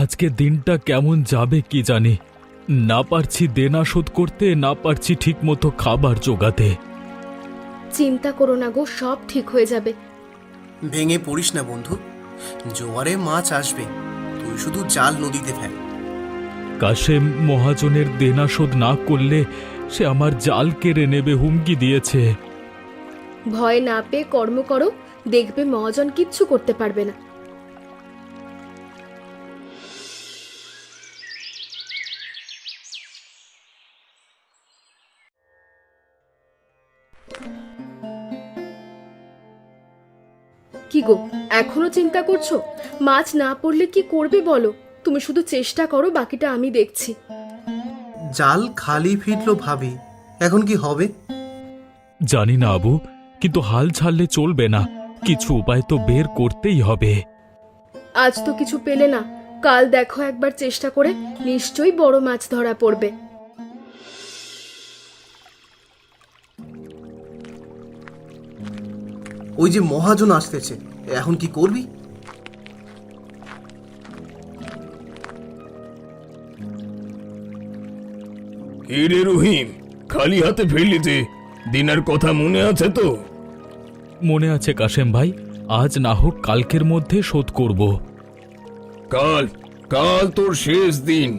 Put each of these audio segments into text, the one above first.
আজকে দিনটা কেমন যাবে কি জানি। না পারছি দেনা শোধ করতে, না পারছি ঠিকমতো খাবার জোগাতে। চিন্তা করো না গো, সব ঠিক হয়ে যাবে। ভেঙে পড়িস না বন্ধু, জোয়ারে মাছ আসবে, তুই শুধু জাল নদীতে ফেল। কাশেম মহাজনের দেনা শোধ না করলে সে আমার জাল কেড়ে নেবে হুমকি দিয়েছে। ভয় না পেয়ে কর্ম করো, দেখবে মহাজন কিচ্ছু করতে পারবে না। কি গো, এখনো চিন্তা করছো? মাছ না পড়লে কি করবে বলো? তুমি শুধু চেষ্টা করো, বাকিটা আমি দেখছি। জাল খালি ফিরলো ভাবি, এখন কি হবে? জানি না আবু, কিন্তু হাল ছাড়লে চলবে না। কিছু উপায় তো বের করতেই হবে। আজ তো কিছু পেলে না, কাল দেখো একবার চেষ্টা করে, নিশ্চয়ই বড় মাছ ধরা পড়বে। ওই যে মহাজন আসতেছে, এখন কি করবি? রে রহিম, খালি হাতে ফিরলি যে, দিনের কথা মনে আছে তো? মনে আছে কাশেম ভাই, আজ না হোক কালকের মধ্যে শোধ করব। কাল কাল তোর শেষ দিন।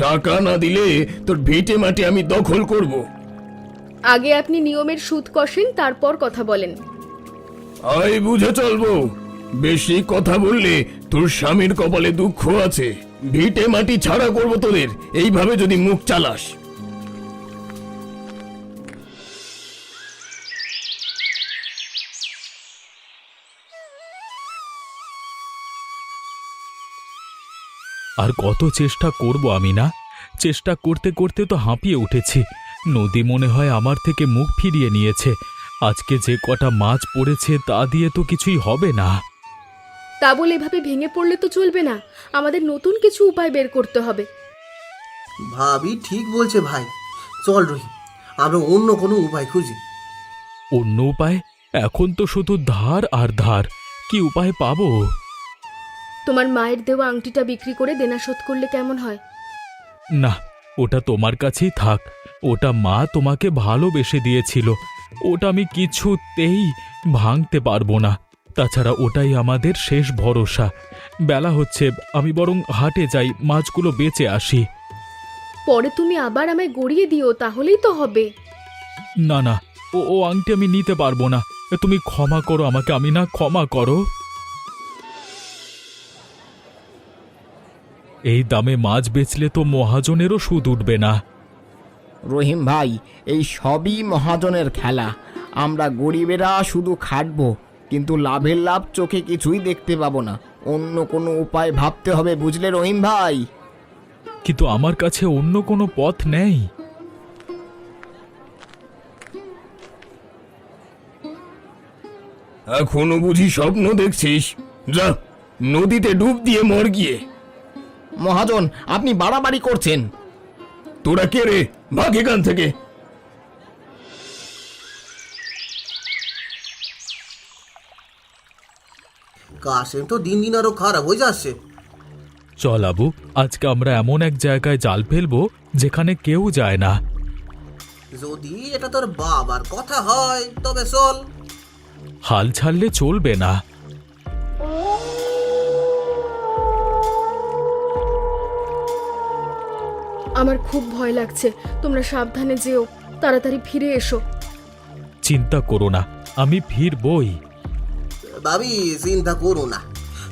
টাকা না দিলে তোর ভিটে মাটি আমি দখল করব। আগে আপনি নিয়মের সুদ কষেন, তারপর কথা বলেন। আই বুঝে চলবো। বেশি কথা বললে তোর স্বামীর কপালে দুঃখ আছে। ভিটে মাটি ছাড়া করবো তোদের, এইভাবে যদি মুখ চালাস। আর কত চেষ্টা করব আমি না? চেষ্টা করতে করতে তো হাঁপিয়ে উঠেছি। নদী মনে হয় আমার থেকে মুখ ফিরিয়ে নিয়েছে। আজকে যে কটা মাছ পড়েছে তা দিয়ে তো কিছুই হবে না। তা বলে এভাবে ভেঙে পড়লে তো চলবে না, আমাদের নতুন কিছু উপায় বের করতে হবে। ভাবি ঠিক বলছে ভাই, চল রহিম, আমরা অন্য কোনো উপায় খুঁজি। অন্য উপায়? এখন তো শুধু ধার আর ধার। কি উপায় পাবো? তোমার মায়ের দেওয়া আংটিটা বিক্রি করে দেনা শোধ করলে কেমন হয়? না, ওটা তোমার কাছেই থাক। ওটা মা তোমাকে ভালোবেসে দিয়েছিল। ওটা আমি কিছুতেই ভাঙতে পারবো না। তাছাড়া ওটাই আমাদের শেষ ভরসা। বেলা হচ্ছে, আমি বরং হাটে যাই, মাছগুলো বেচে আসি। পরে তুমি আবার আমায় গড়িয়ে দিও, তাহলেই তো হবে। না না, ও আংটি আমি নিতে পারবো না। তুমি ক্ষমা করো আমাকে, আমি না, ক্ষমা করো। এই দামে মাছ বেচলে তো মহাজনেরও সুদ উঠবে না। রহিম ভাই, এই সবই মহাজনের খেলা। আমরা গরিবেরা শুধু খাটবো, কিন্তু লাভের লাভ চোখে কিছুই দেখতে পাবো না। অন্য কোনো উপায় ভাবতে হবে, বুঝলে রহিম ভাই? কিন্তু আমার কাছে অন্য কোনো পথ নেই। এখনো বুঝি স্বপ্ন দেখছিস? যা, নদীতে ডুব দিয়ে মর গিয়ে। মহাজন, আপনি বাড়াবাড়ি করছেন। তোরা কে রে? ভাগ এখান থেকে। কাশেম তো দিন দিন আরো খারাপ হয়ে যাচ্ছে। চল আবু, আজকে আমরা এমন এক জায়গায় জাল ফেলবো যেখানে কেউ যায় না। যদি এটা তোর বাবার কথা হয় তবে চল। হাল ছাড়লে চলবে না। আমার খুব ভয় লাগছে, তোমরা সাবধানে যেও, তাড়াতাড়ি ফিরে এসো। চিন্তা করো না, আমি ফিরবই। ভাবি চিন্তা করো না,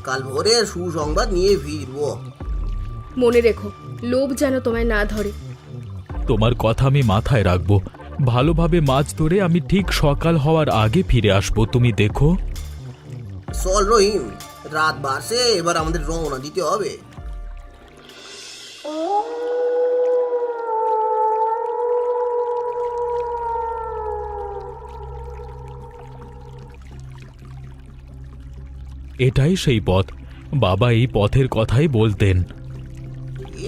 কাল ভোরে সুসংবাদ নিয়ে ফিরবো। মনে রেখো, লোভ যেন তোমায় না ধরে। তোমার কথা আমি মাথায় রাখবো। ভালোভাবে মাছ ধরে আমি ঠিক সকাল হওয়ার আগে ফিরে আসবো, তুমি দেখো। চল রহিম, রাত বাড়ছে, এবার আমাদের রওনা দিতে হবে। এটাই সেই পথ। বাবা এই পথের কথাই বলতেন।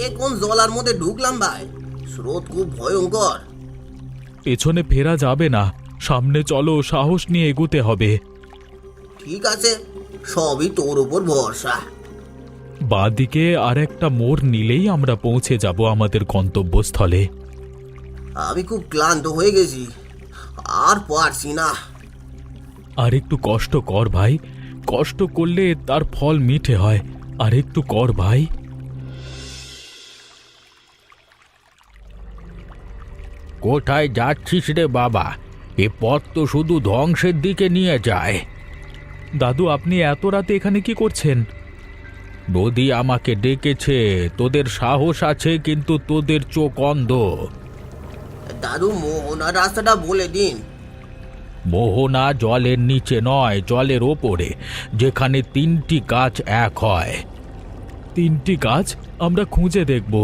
এ কোন জলার মধ্যে ঢুকলাম ভাই? স্রোত খুব ভয়ঙ্কর। পেছনে ফেরা যাবে না, সামনে চলো, সাহস নিয়ে এগোতে হবে। ঠিক আছে, সবই তোর উপর ভরসা। বাঁদিকে আর একটা মোড় নিলেই আমরা পৌঁছে যাব আমাদের গন্তব্যস্থলে। আমি খুব ক্লান্ত হয়ে গেছি, আর পারছি না। আর একটু কষ্ট কর ভাই, কষ্ট করলে তার ফল মিঠে হয়। আর একটু কর ভাই। কোথায় যাচ্ছিস রে বাবা? এ পথ তো শুধু ধ্বংসের দিকে নিয়ে যায়। দাদু, আপনি এত রাতে এখানে কি করছেন? নদী আমাকে ডেকেছে। তোদের সাহস আছে কিন্তু তোদের চোখ অন্ধ। দাদু, মোহনার রাস্তাটা বলে দিন। মোহনা জলের নিচে নয়, জলের ওপরে, যেখানে 3টি গাছ এক হয়। 3টি গাছ? আমরা খুঁজে দেখব।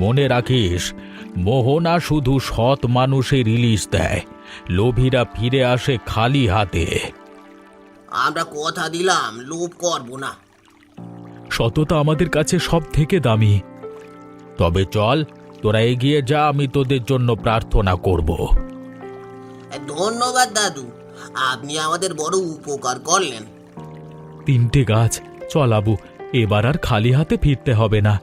মনে রাখিস, মোহনা শুধু সৎ মানুষের ইলিশ দেয়, লোভীরা ফিরে আসে খালি হাতে। আমরা কথা দিলাম, লোভ করবো না। সততা আমাদের কাছে সব থেকে দামি। তবে চল, তোরা এগিয়ে যা, আমি তোদের জন্য প্রার্থনা করব। ধন্যবাদ দাদু, আপনি আমাদের বড় উপকার করলেন। 3টে গাছ, চল আবু, এবার আর খালি হাতে ফিরতে হবে না।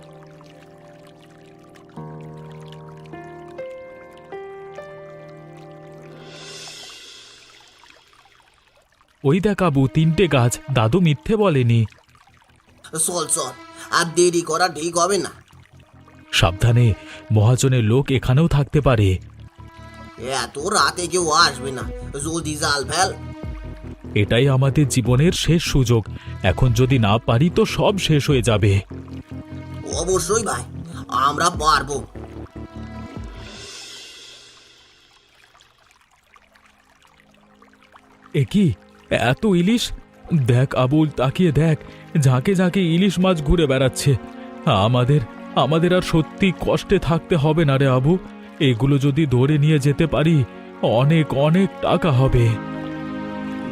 ওই দেখ আবু, 3টে গাছ। দাদু মিথ্যে বলেনি। চল চল, আর দেরি করা ঠিক হবে না। সাবধানে, মহাজনের লোক এখানেও থাকতে পারে। এত রাতে কেউ আসবে না, জলদি জাল ফেল। এটাই আমাদের জীবনের শেষ সুযোগ। এখন যদি না পারি তো সব শেষ হয়ে যাবে। অবশ্যই ভাই, আমরা পারবো। এ কি, এত ইলিশ! দেখ আবুল, তাকিয়ে দেখ, ঝাঁকে ঝাঁকে ইলিশ মাছ ঘুরে বেড়াচ্ছে। আমাদের আমাদের আর সত্যি কষ্টে থাকতে হবে না রে আবু। এগুলো যদি ধরে নিয়ে যেতে পারি, অনেক অনেক টাকা হবে।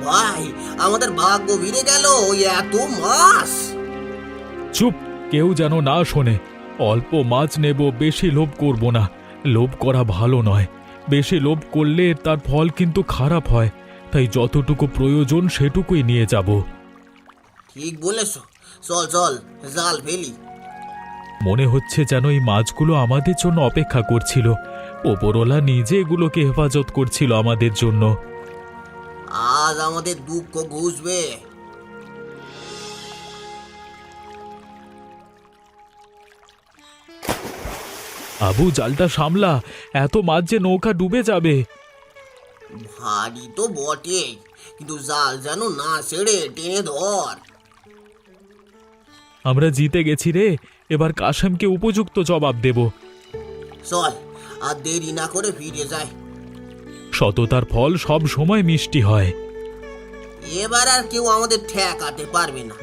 ভাই, আমাদের ভাগ্য ভিড়ে গেল, ওই এত মাছ। চুপ, কেউ যেন না শোনে। অল্প মাছ নেব, বেশি লোভ করব না। লোভ করা ভালো নয়। বেশি লোভ করলে তার ফল কিন্তু খারাপ হয়। তাই যতটুকু প্রয়োজন সেটুকুই নিয়ে যাব। ঠিক বলেছ, চল চল, জাল ফেলি। মনে হচ্ছে যেন এই মাছগুলো আমাদের জন্য অপেক্ষা করছিল। ওপরওয়ালা নিজে এগুলোকে হেফাজত করছিল আমাদের জন্য। আজ আমাদের দুঃখ ঘুষবে। আবু, জালটা সামলা, এত মাছ যে নৌকা ডুবে যাবে। ভারী তো বটেই, কিন্তু জাল যেন না ছেড়ে টেনে ধর। আমরা জিতে গেছি রে, এবার কাশেমকে উপযুক্ত জবাব দেব। চল, আর দেরি না করে ফিরে যাই। সততার ফল সব সময় মিষ্টি হয়। এবার আর কেউ আমাদের ঠেকাতে পারবে না।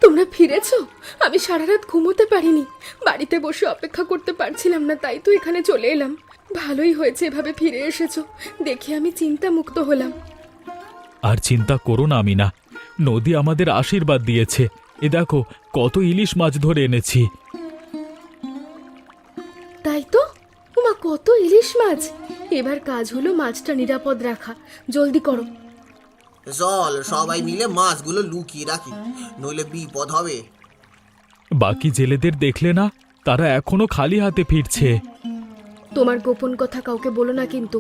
তোমরা ফিরেছো? আমি সারা রাত ঘুমোতে পারিনি, বাড়িতে বসে অপেক্ষা করতে পারছিলাম না, তাই তো এখানে চলে এলাম। ভালোই হয়েছে এভাবে ফিরে এসেছো, দেখে আমি চিন্তা মুক্ত হলাম। আর চিন্তা করো না আমিনা, নদী আমাদের আশীর্বাদ দিয়েছে। এ দেখো, কত ইলিশ মাছ ধরে এনেছি। তাই তো, ওমা, কত ইলিশ মাছ! এবার কাজ হলো মাছটা নিরাপদ রাখা। জলদি করো। চল, সবাই মিলে মাছগুলো লুকিয়ে রাখি, নইলে বিপদ হবে। বাকি জেলেদের দেখলে না, তারা এখনো খালি হাতে ফিরছে। তোমার গোপন কথা কাউকে বলো না কিন্তু।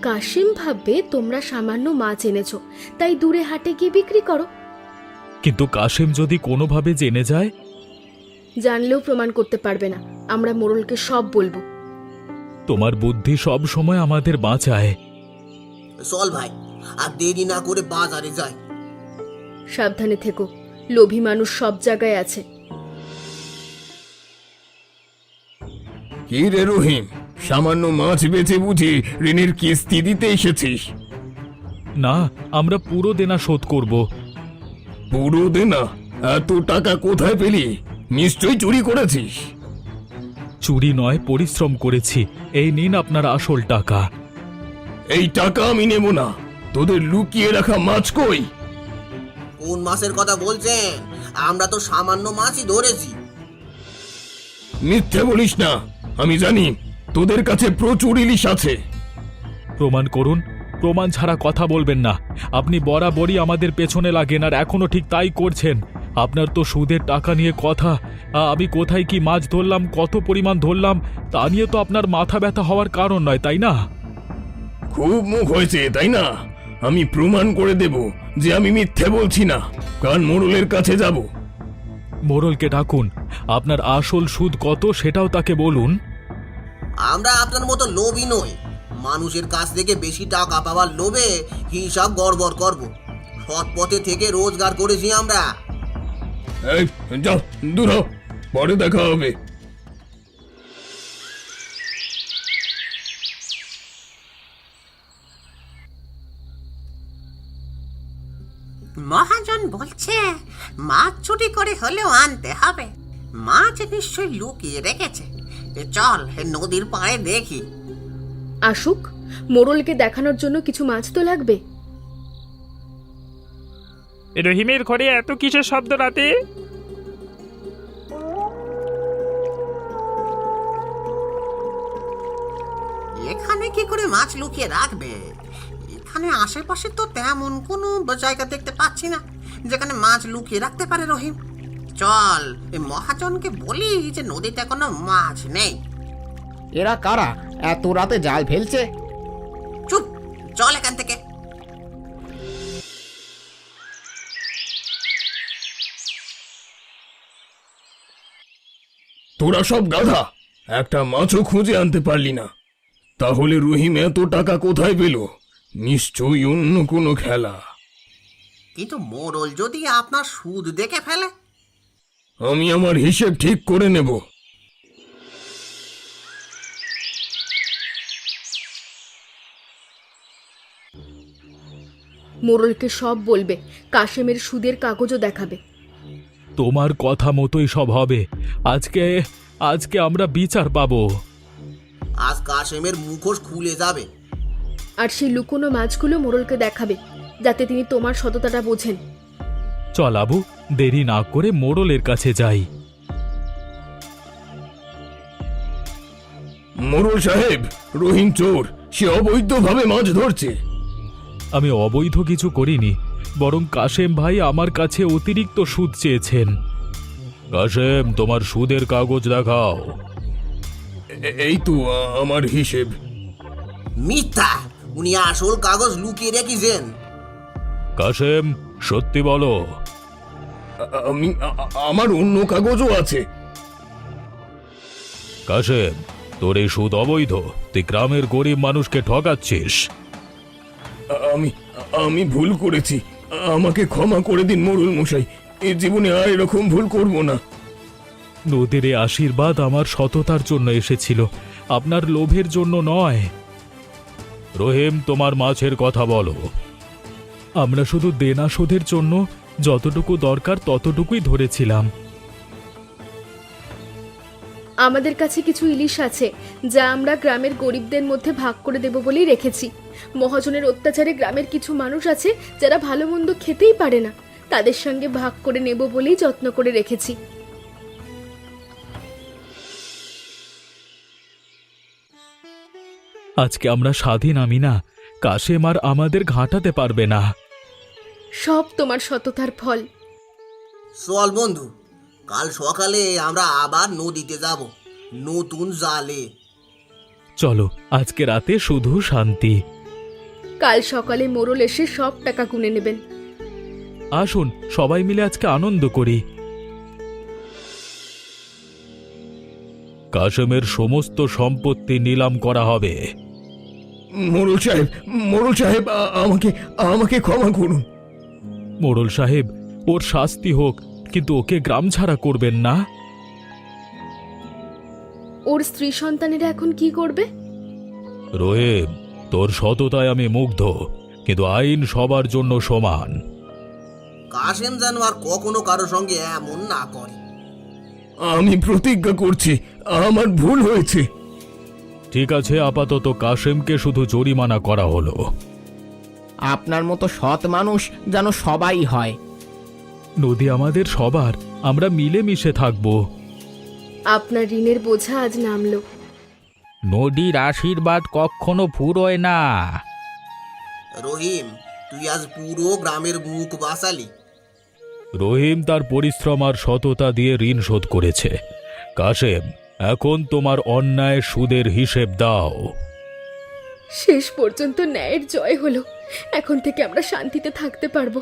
কাশিম ভাববে তোমরা সামান্য মাছ এনেছো, তাই দূরে হাটে গিয়ে বিক্রি করো। কিন্তু কাশেম যদি কোনোভাবে জেনে যায়? জানলেও প্রমাণ করতে পারবে না। আমরা মোড়লকে সব বলবো। তোমার বুদ্ধি সব সময় আমাদের বাঁচায়। চল ভাই, আর দেরি না করে বাজারে যাই। সাবধানে থেকো, লোভী মানুষ সব জায়গায় আছে। কি রে রহিম, সামান্য মাছ বেচে বুঝি ঋণের কিস্তি দিতে এসেছিস? না, আমরা পুরো দেনা শোধ করব। পুরো দেনা? এত টাকা কোথায় পেলি? নিশ্চয়ই চুরি করেছিস। চুরি নয়, পরিশ্রম করেছি। এই নিন আপনার আসল টাকা। এই টাকা আমি নেব না। তোদের লুকিয়ে রাখা মাছ কই? কোন মাছের কথা বলছেন? আমরা তো সামান্য মাছই ধরেছি। মিথ্যে বলিস না, আমি জানি তোদের কাছে প্রচুর ইলিশ আছে। প্রমাণ করুন। প্রমাণ ছাড়া কথা বলবেন না। আপনি বরাবরই আমাদের পেছনে লাগেন, আর এখনো ঠিক তাই করছেন। আপনার তো সুদের টাকা নিয়ে কথা। আমি কোথায় কি মাছ ধরলাম, কত পরিমাণ ধরলাম, তা নিয়ে তো আপনার মাথা ব্যথা হওয়ার কারণ নয়, তাই না? খুব মুখ হয়েছে তাই না? আমি প্রমাণ করে দেব যে আমি মিথ্যে বলছি না। কান মোড়লের কাছে যাব। মোড়লকে ডাকুন। আপনার আসল সুদ কত সেটাও তাকে বলুন। আমরা আপনার মতো লোভী নই। মানুষের কাছ থেকে বেশি টাকা পাওয়ার লোভে হিসাব গড়বড় করব। সৎ পথে থেকে রোজগার করেছি আমরা। এই যাও, দূর হও, পরে দেখা হবে। মহাজন বলছে মাছ চুরি করে হলেও আনতে হবে। মাছ নিশ্চয়ই লুকিয়ে রেখেছে। চল নদীর পাড়ে দেখি। আসুক, মোড়লকে দেখানোর জন্য কিছু মাছ তো লাগবে। রহিমের ঘরে এত কিসের শব্দ রাতে? এখানে কি করে মাছ লুকিয়ে রাখবে? এখানে আশেপাশে তো তেমন কোনো জায়গা দেখতে পাচ্ছি না যেখানে মাছ লুকিয়ে রাখতে পারে রহিম। চল এই মহাজনকে বলি যে নদীতে কোনো মাছ নেই। এরা কারা এত রাতে জাল ফেলছে? চুপ, চল এখান থেকে। তোরা সব গাধা, একটা মাছও খুঁজে আনতে পারলি না। তাহলে রহিম এত টাকা কোথায় পেল? নিশ্চয়ই অন্য কোনো খেলা। কিন্তু মোড়ল যদি আপনার সুদ দেখে ফেলে? আমি আমার হিসেব ঠিক করে নেব। মোড়লকে সব বলবে, কাশেমের সুদের কাগজও দেখাবে। তোমার কথা মতোই সব হবে। আজকে আজকে আমরা বিচার পাবো। আজ কাশেমের মুখোশ খুলে যাবে। আর সেই লুকোনো মাছগুলো মোড়লকে দেখাবে, যাতে তিনি তোমার সততাটা বোঝেন। চল আবু, দেরি না করে মোড়লের কাছে যাই। মোড়ল সাহেব, রহিম চোর, সে অবৈধভাবে মাছ ধরছে। আমি অবৈধ কিছু করিনি, বরং কাশেম ভাই আমার কাছে অতিরিক্ত সুদ চেয়েছেন। কাশেম, তোমার সুদের কাগজ দেখাও। এই তো আমার হিসেব। মিথ্যা! উনি আসল কাগজ লুকিয়ে রেখেছেন। কাশেম, সত্যি বলো। আমার অন্য কাগজও আছে। কাশেম, তোর এই সুদ অবৈধ। তুই গ্রামের গরিব মানুষকে ঠকাচ্ছিস। আমি ভুল করেছি, আমাকে ক্ষমা করে দিন মোড়ল মশাই। এ জীবনে আর এরকম ভুল করব না। নদীর এ আশীর্বাদ আমার সততার জন্য এসেছিল, আপনার লোভের জন্য নয়। রহিম, তোমার মাছের কথা বলো। আমরা শুধু দেনা শোধের জন্য যতটুকু দরকার ততটুকুই ধরেছিলাম। আমাদের কাছে কিছু ইলিশ আছে, যা আমরা গ্রামের গরিবদের মধ্যে ভাগ করে দেব বলেই রেখেছি। মহাজনের অত্যাচারে গ্রামের কিছু মানুষ আছে যারা ভালো মন্দ খেতেই পারে না, তাদের সঙ্গে ভাগ করে নেব বলেই যত্ন করে রেখেছি। আজকে আমরা স্বাধীন, আমি না। কাশেম আর আমাদের ঘাঁটাতে পারবে না। সব তোমার সততার ফল। চল বন্ধু, কাল সকালে আমরা আবার নদীতে যাব, নতুন জালে। চলো, আজকে রাতে শুধু শান্তি। কাল সকালে মোড়ল এসে সব টাকা গুনে নেবেন। আসুন, সবাই মিলে আজকে আনন্দ করি। কাশেমের সমস্ত সম্পত্তি নিলাম করা হবে। মোড়ল সাহেব, আমাকে ক্ষমা করুন। মোড়ল সাহেব, ওর শাস্তি হোক, কিন্তু ওকে গ্রাম ছাড়া করবেন না। ওর স্ত্রী সন্তানেরা এখন কি করবে? রহিম, তোর সততায় আমি মুগ্ধ, কিন্তু আইন সবার জন্য সমান। কাশেম যেন আর কখনো কারো সঙ্গে এমন না করে। আমি প্রতিজ্ঞা করছি, আমার ভুল হয়েছে। ঠিক আছে, আপাতত কাশেমকে শুধু জরিমানা করা হলো। আপনার মতো সৎ মানুষ যেন সবাই হয়। নদী আমাদের সবার, আমরা মিলেমিশে থাকবো। আপনার ঋণের বোঝা আজ নামলো। নদীর আশীর্বাদ কখনো ফুরোয় না। রহিম, তুই আজ পুরো গ্রামের মুখ বাঁচালি। রহিম তার পরিশ্রম আর সততা দিয়ে ঋণ শোধ করেছে। কাশেম, এখন তোমার অন্যায় সুদের হিসেব দাও। শেষ পর্যন্ত ন্যায়ের জয় হলো। এখন থেকে আমরা শান্তিতে থাকতে পারবো।